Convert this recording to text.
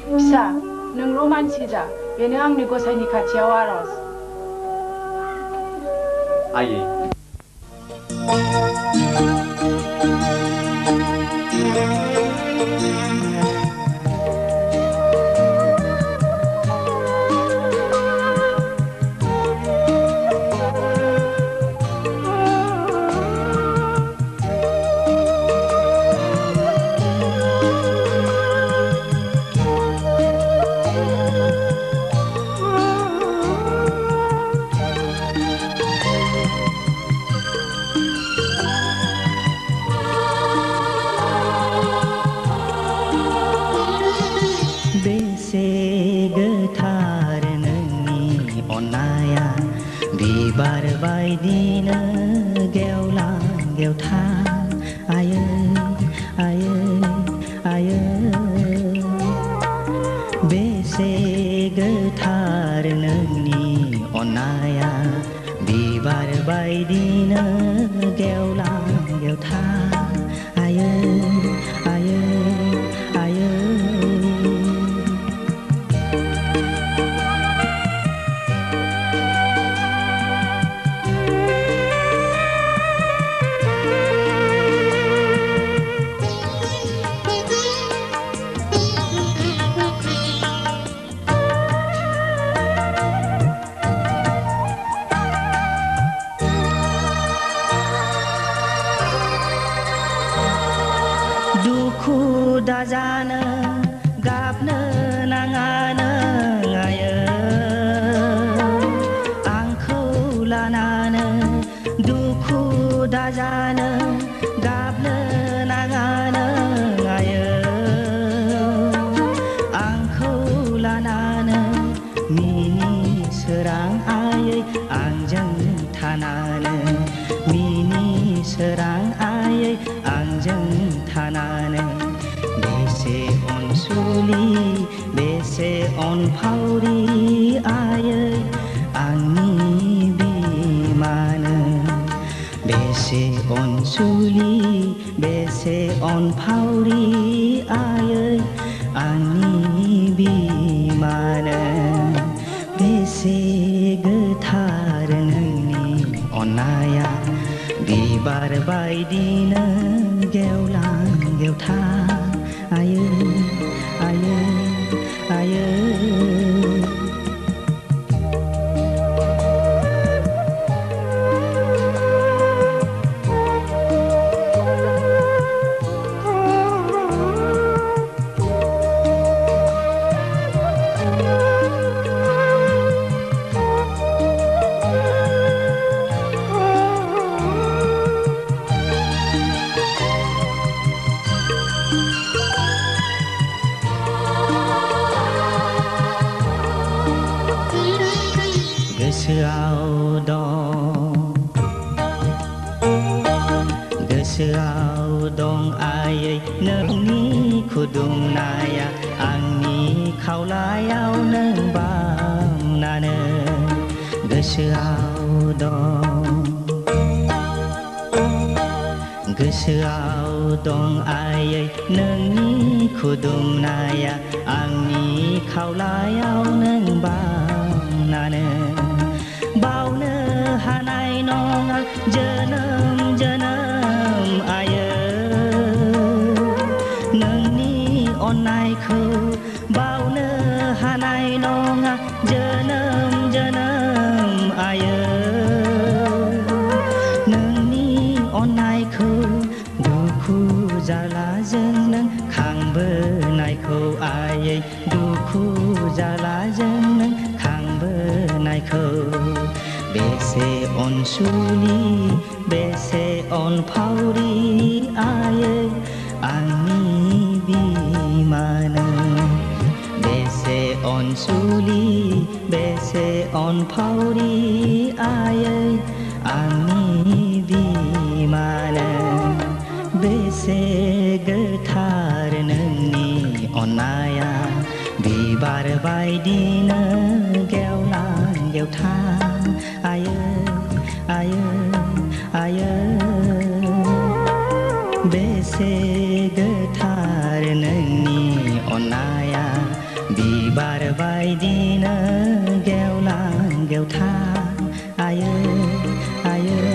फिसा नोंल' मानसि जा बेनो आंनि गसाइनि खाथियाव आर'ज। आयै बिबार बायदिनो गेवलां गेवथां आयै आयै आयै बेसे गोथार नोंनि अननाया बिबार बायदिनो गेवलां गेवथां आयै आयै आयै दुखु दाजानो गाबनो नाङानो आयै आंखौ लानानो दुखु दाजानो गाबनो नाङानो आयै आंखौ लानानो मिनि सोरां आयै आंजों थानानो मिनि सोरां आयै आंजों थानानै बेसे अनसुलि बेसे अनफावरि आयै आंनि बिमानो बेसे अनसुलि बेसे अनफावरि आयै आंनि बिमानो बेसे गोथार नोंनि अननाया बिबार बायदिनो गेवलां गेवथां आयै आयै आयै गोसोआव दं आयै नोंनि खुदुमनाया आंनि खावलायाव नों बामनानो गोसोआव दं आयै नोंनि खुदुमनाया आंनि खावलायाव नों बामनानो बावनो हानाय नङा जोनोम जोनोम आयै नोंनि अननायखौ बावनो हानाय नङा जोनोम जोनोम आयै नोंनि अननायखौ दुखु जालाजों नों खांबोनायखौ आयै दुखु जालाजों नों खांबोनायखौ बेसे अनसुलि बेसे अनफावरि आयै आंनि बिमानो बेसे अनसुलि बेसे अनफावरि आयै आंनि बिमानो बेसे गोथार नोंनि अननाया बिबार बायदिनो गेवलां गेवथां आयै आयै आयै बेसे गोथार नोंनि अननाया बिबार बायदिनो गेवलां गेवथां आयै आयै